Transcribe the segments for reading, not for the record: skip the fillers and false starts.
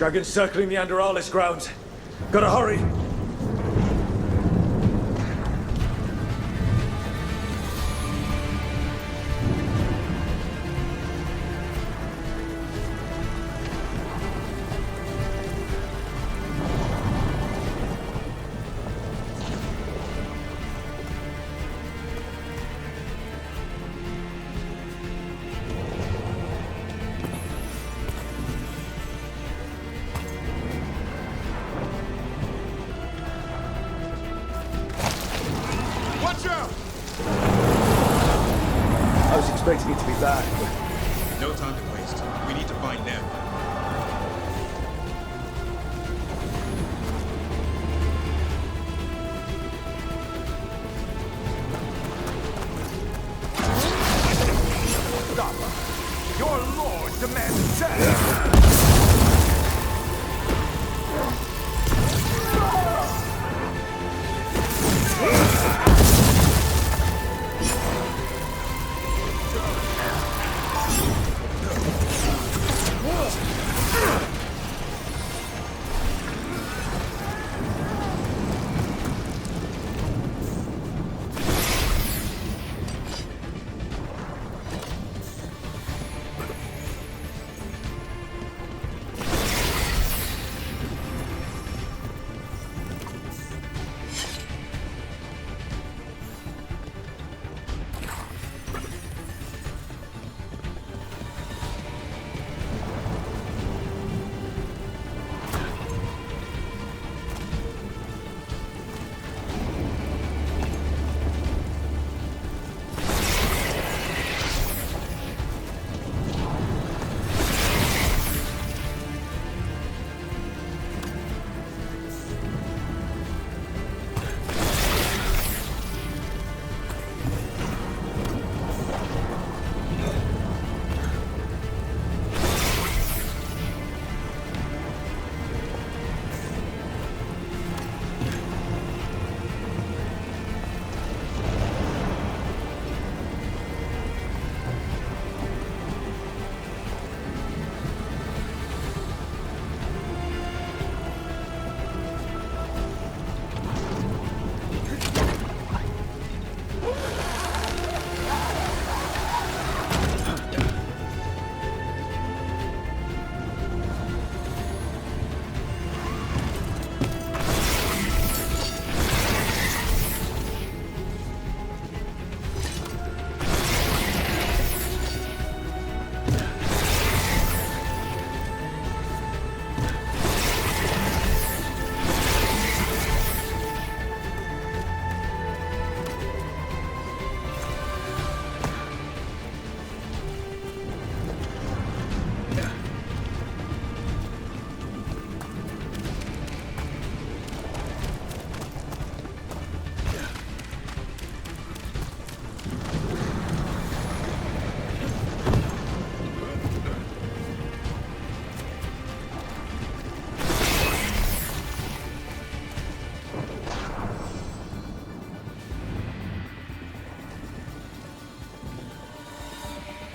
Dragons circling the Anderalis grounds. Gotta hurry. I was expecting it to be back, but... No time to waste. We need to find them. Stop! Your lord demands death!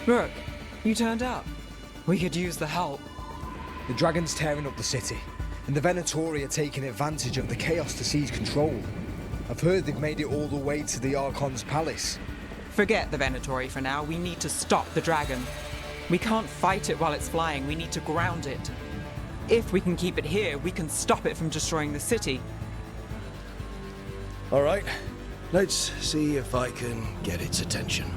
Rook, you turned up. We could use the help. The dragon's tearing up the city, and the Venatori are taking advantage of the chaos to seize control. I've heard they've made it all the way to the Archon's palace. Forget the Venatori for now. We need to stop the dragon. We can't fight it while it's flying. We need to ground it. If we can keep it here, we can stop it from destroying the city. All right, let's see if I can get its attention.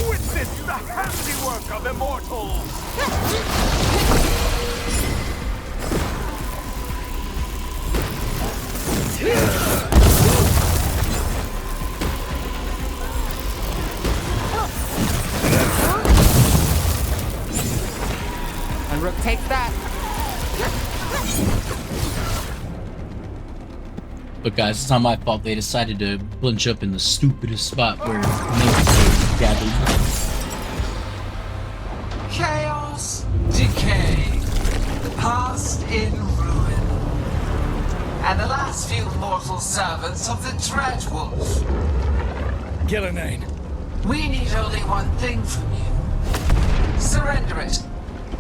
Witness the handiwork of immortals! And Rook takes that. But guys, it's not my fault they decided to bunch up in the stupidest spot where nobody gathered. Chaos, decay, lost in ruin. And the last few mortal servants of the Dreadwolf. Gillenane. We need only one thing from you. Surrender it,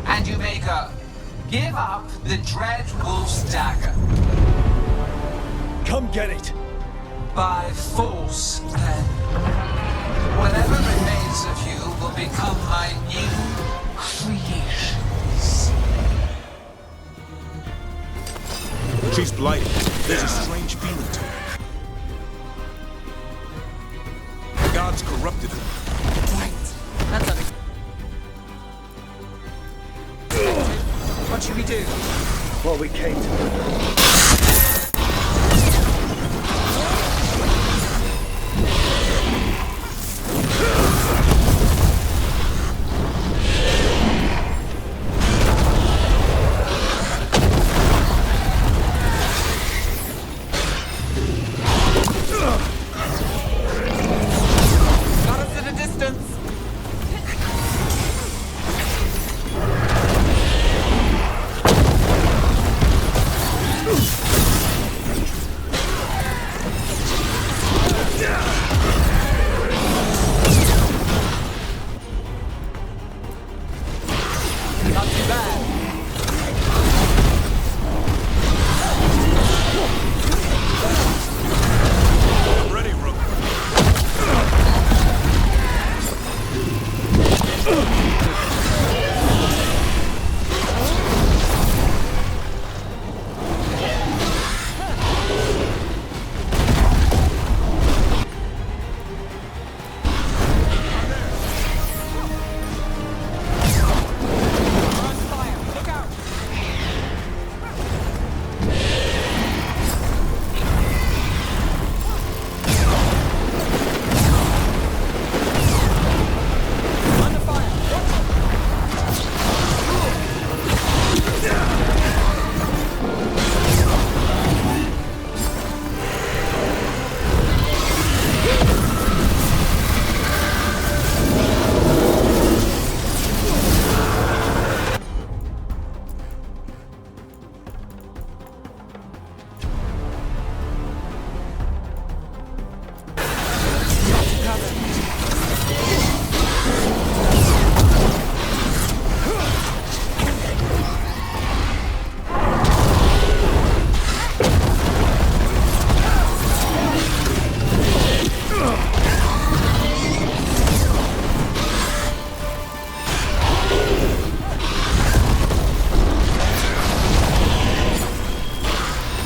and you may go. Give up the Dreadwolf's dagger. Come get it. By force, then. Whatever remains of you will become my new creations. She's blighted. There's a strange feeling to her. The gods corrupted her. Right. That's something. What should we do? What we came to do. Got us at a distance. Not too bad. Ready, Rook. On fire. Look out. Under fire.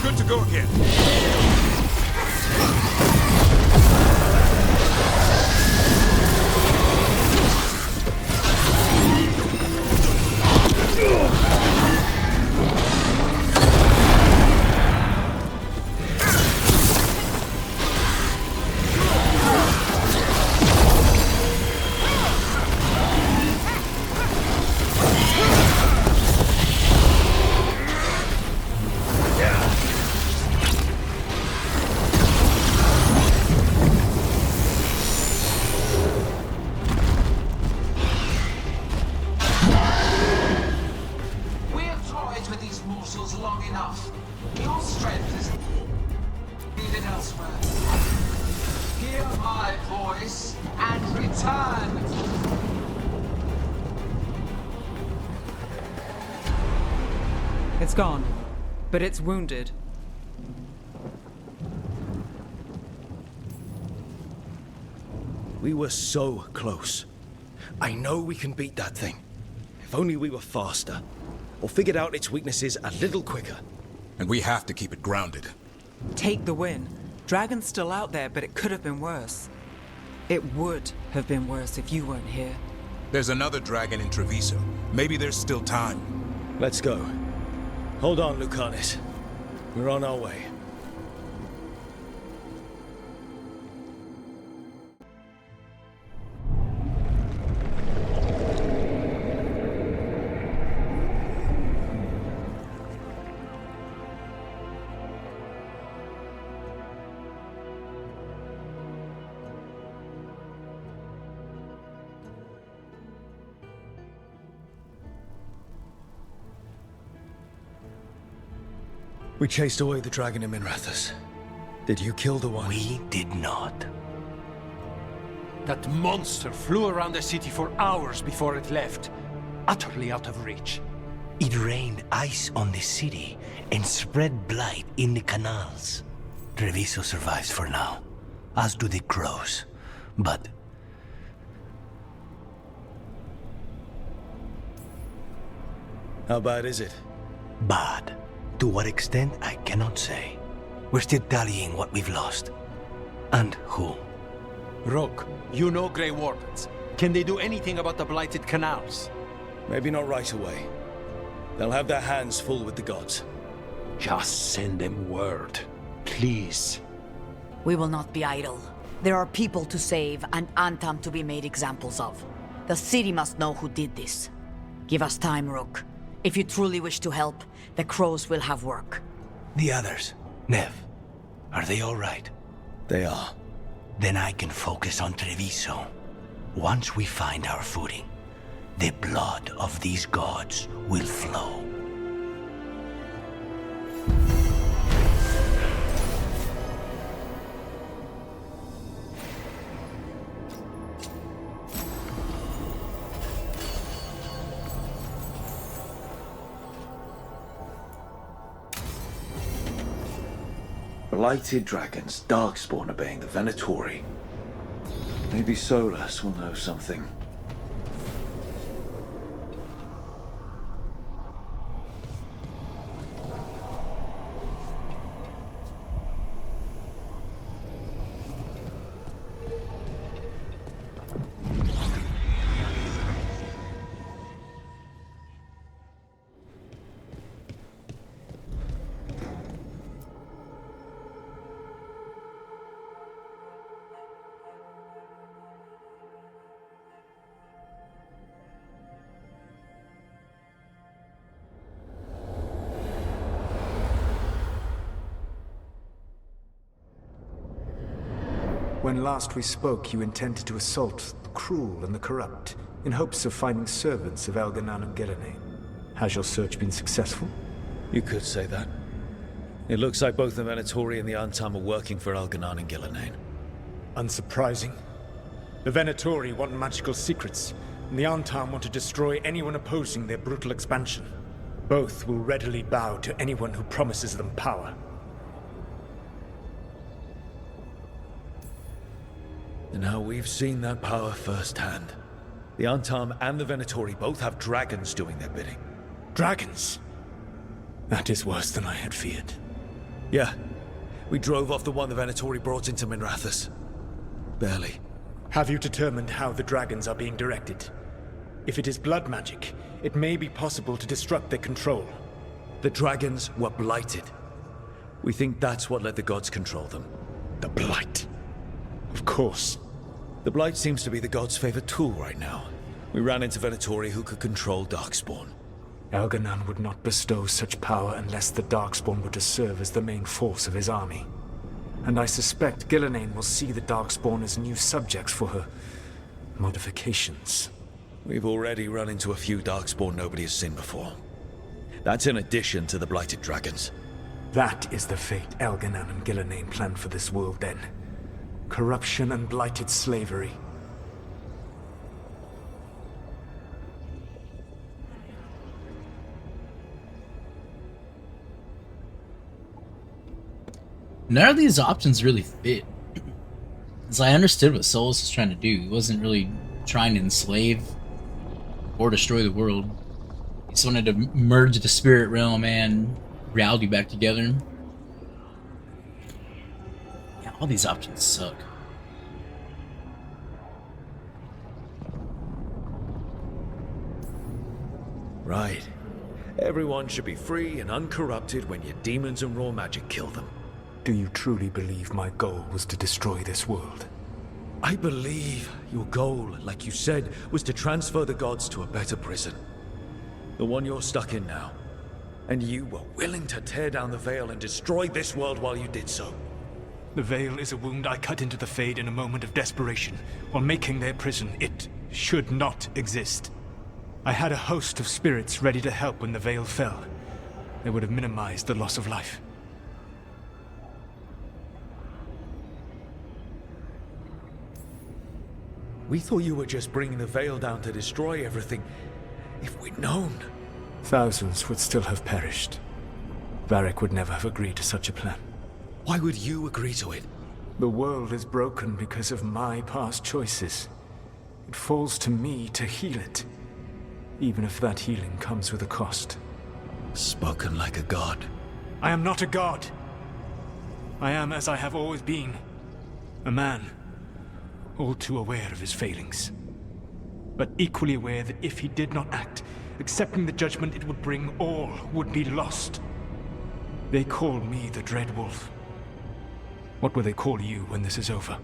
Good to go again. We have toyed with these mortals long enough. Your strength is needed elsewhere. Hear my voice and return. It's gone, but it's wounded. We were so close. I know we can beat that thing. If only we were faster. Or figured out its weaknesses a little quicker. And we have to keep it grounded. Take the win. Dragon's still out there, but it could have been worse. It would have been worse if you weren't here. There's another dragon in Treviso. Maybe there's still time. Let's go. Hold on, Lucanis. We're on our way. We chased away the dragon in Minrathous. Did you kill the one? We did not. That monster flew around the city for hours before it left, utterly out of reach. It rained ice on the city and spread blight in the canals. Treviso survives for now, as do the crows. But how bad is it? bad. To what extent, I cannot say. We're still tallying what we've lost. And who. Rook, you know Grey Wardens. Can they do anything about the Blighted canals? Maybe not right away. They'll have their hands full with the gods. Just send them word, please. We will not be idle. There are people to save and Antam to be made examples of. The city must know who did this. Give us time, Rook. If you truly wish to help, the crows will have work. The others, Nev, are they all right? They are. Then I can focus on Treviso. Once we find our footing, the blood of these gods will flow. Blighted dragons, darkspawn obeying the Venatori. Maybe Solus will know something. When last we spoke, you intended to assault the cruel and the corrupt, in hopes of finding servants of Elganan and Gillenane. Has your search been successful? You could say that. It looks like both the Venatori and the Antam are working for Elganan and Gillenane. Unsurprising. The Venatori want magical secrets, and the Antam want to destroy anyone opposing their brutal expansion. Both will readily bow to anyone who promises them power. And now we've seen that power firsthand. The Antam and the Venatori both have dragons doing their bidding. Dragons? That is worse than I had feared. Yeah. We drove off the one the Venatori brought into Minrathous. Barely. Have you determined how the dragons are being directed? If it is blood magic, it may be possible to disrupt their control. The dragons were blighted. We think that's what let the gods control them. The blight. Of course. The blight seems to be the god's favorite tool right now. We ran into Venatori who could control Darkspawn. Elganan would not bestow such power unless the Darkspawn were to serve as the main force of his army. And I suspect Gillenane will see the Darkspawn as new subjects for her modifications. We've already run into a few Darkspawn nobody has seen before. That's in addition to the blighted dragons. That is the fate Elganan and Gillenane planned for this world then. Corruption and blighted slavery. None of these options really fit. As I understood what Solus was trying to do, he wasn't really trying to enslave or destroy the world. He just wanted to merge the spirit realm and reality back together. Yeah, all these options suck. Right. Everyone should be free and uncorrupted when your demons and raw magic kill them. Do you truly believe my goal was to destroy this world? I believe your goal, like you said, was to transfer the gods to a better prison. The one you're stuck in now. And you were willing to tear down the veil and destroy this world while you did so. The veil is a wound I cut into the Fade in a moment of desperation, while making their prison. It should not exist. I had a host of spirits ready to help when the veil fell. They would have minimized the loss of life. We thought you were just bringing the Veil down to destroy everything. If we'd known... Thousands would still have perished. Varric would never have agreed to such a plan. Why would you agree to it? The world is broken because of my past choices. It falls to me to heal it, even if that healing comes with a cost. Spoken like a god. I am not a god. I am as I have always been. A man, all too aware of his failings. But equally aware that if he did not act, accepting the judgment it would bring, all would be lost. They call me the Dread Wolf. What will they call you when this is over?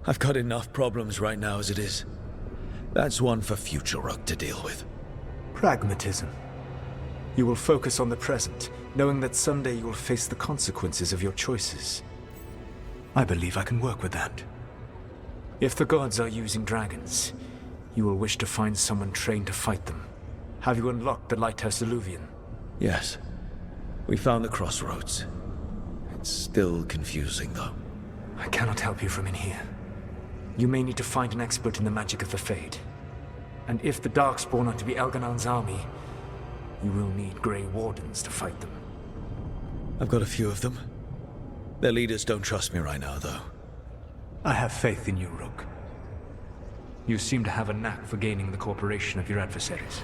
I've got enough problems right now as it is. That's one for future Rook to deal with. Pragmatism. You will focus on the present, knowing that someday you will face the consequences of your choices. I believe I can work with that. If the gods are using dragons, you will wish to find someone trained to fight them. Have you unlocked the Lighthouse Illuvian? Yes. We found the crossroads. It's still confusing, though. I cannot help you from in here. You may need to find an expert in the magic of the Fade. And if the Darkspawn are to be Elganon's army, you will need Grey Wardens to fight them. I've got a few of them. Their leaders don't trust me right now, though. I have faith in you, Rook. You seem to have a knack for gaining the cooperation of your adversaries.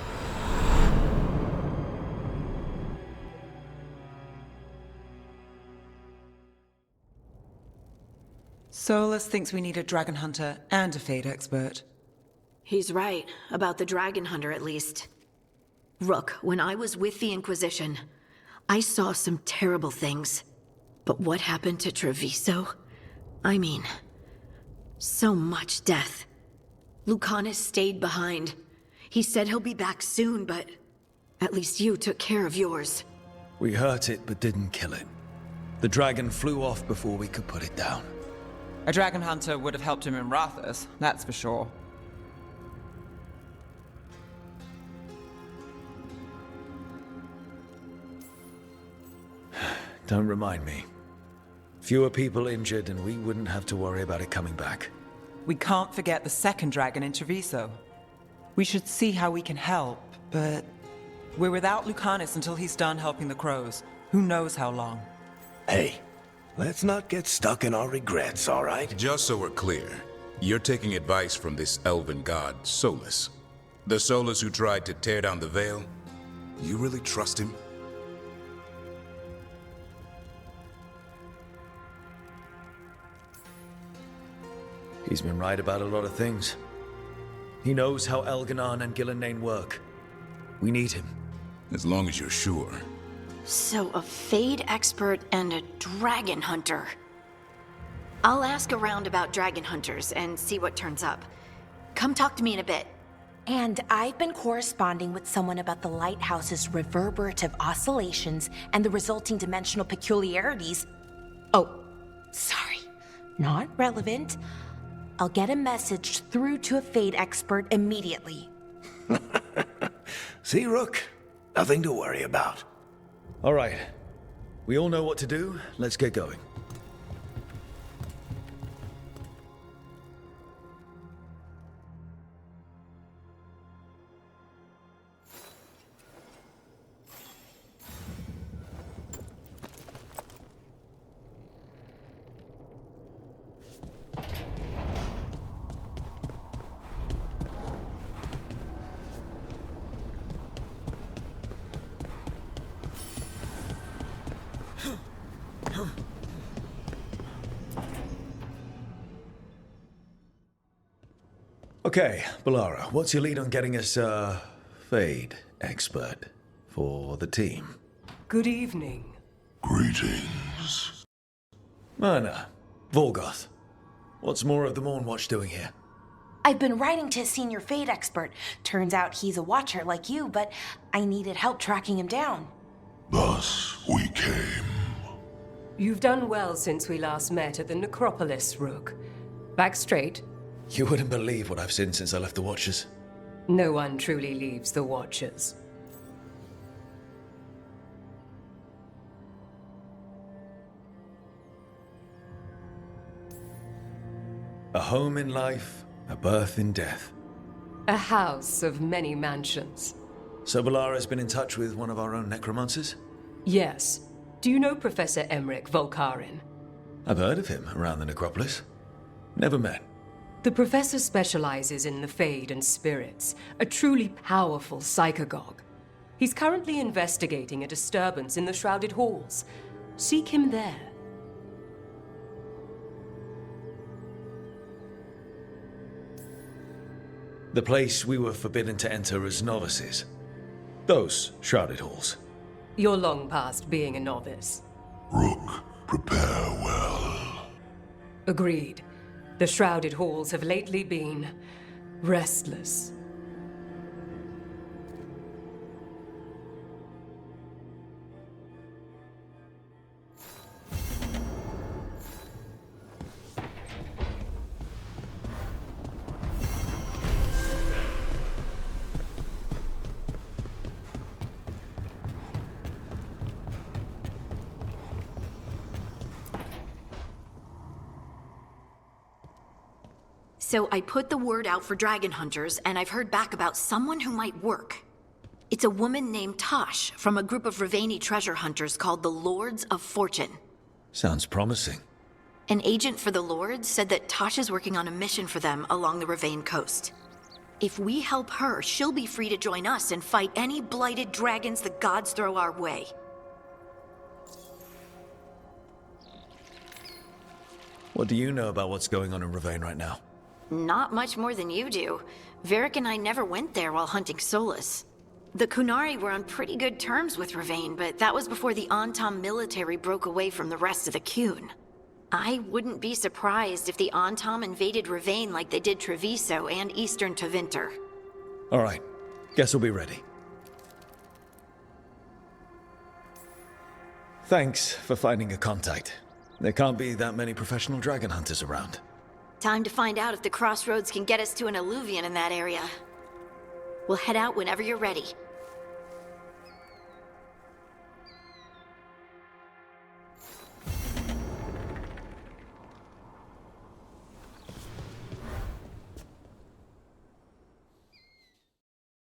Solus thinks we need a dragon hunter and a Fade expert. He's right, about the dragon hunter at least. Rook, when I was with the Inquisition, I saw some terrible things. But what happened to Treviso? I mean, so much death. Lucanus stayed behind. He said he'll be back soon, but at least you took care of yours. We hurt it, but didn't kill it. The dragon flew off before we could put it down. A dragon hunter would have helped him in Minrathous, that's for sure. Don't remind me. Fewer people injured and we wouldn't have to worry about it coming back. We can't forget the second dragon in Treviso. We should see how we can help, but we're without Lucanus until he's done helping the crows. Who knows how long? Hey, let's not get stuck in our regrets, all right? Just so we're clear, you're taking advice from this elven god, Solus. The Solus who tried to tear down the Veil? You really trust him? He's been right about a lot of things. He knows how Elganon and Gillenane work. We need him. As long as you're sure. So a Fade expert and a dragon hunter. I'll ask around about dragon hunters and see what turns up. Come talk to me in a bit. And I've been corresponding with someone about the lighthouse's reverberative oscillations and the resulting dimensional peculiarities. Oh, sorry. Not relevant. I'll get a message through to a Fade expert immediately. See, Rook? Nothing to worry about. All right. We all know what to do. Let's get going. Okay, Balara, what's your lead on getting us a Fade expert for the team? Good evening. Greetings. Myrna, Volgoth, what's more of the Mornwatch doing here? I've been writing to a senior Fade expert. Turns out he's a watcher like you, but I needed help tracking him down. Thus we came. You've done well since we last met at the Necropolis, Rook. Back straight? You wouldn't believe what I've seen since I left the Watchers. No one truly leaves the Watchers. A home in life, a birth in death. A house of many mansions. So Balara's been in touch with one of our own necromancers? Yes. Do you know Professor Emmerich Volkarin? I've heard of him around the necropolis. Never met. The professor specializes in the Fade and spirits, a truly powerful psychagogue. He's currently investigating a disturbance in the Shrouded Halls. Seek him there. The place we were forbidden to enter as novices. Those Shrouded Halls. You're long past being a novice. Rook, prepare well. Agreed. The Shrouded Halls have lately been restless. So I put the word out for dragon hunters, and I've heard back about someone who might work. It's a woman named Tosh from a group of Raveni treasure hunters called the Lords of Fortune. Sounds promising. An agent for the Lords said that Tosh is working on a mission for them along the Ravane coast. If we help her, she'll be free to join us and fight any blighted dragons the gods throw our way. What do you know about what's going on in Ravane right now? Not much more than you do. Varric and I never went there while hunting Solus. The Kunari were on pretty good terms with Ravane, but that was before the Antam military broke away from the rest of the Kun. I wouldn't be surprised if the Antam invaded Ravane like they did Treviso and Eastern Tevinter. All right. Guess we'll be ready. Thanks for finding a contact. There can't be that many professional dragon hunters around. Time to find out if the crossroads can get us to an Alluvian in that area. We'll head out whenever you're ready.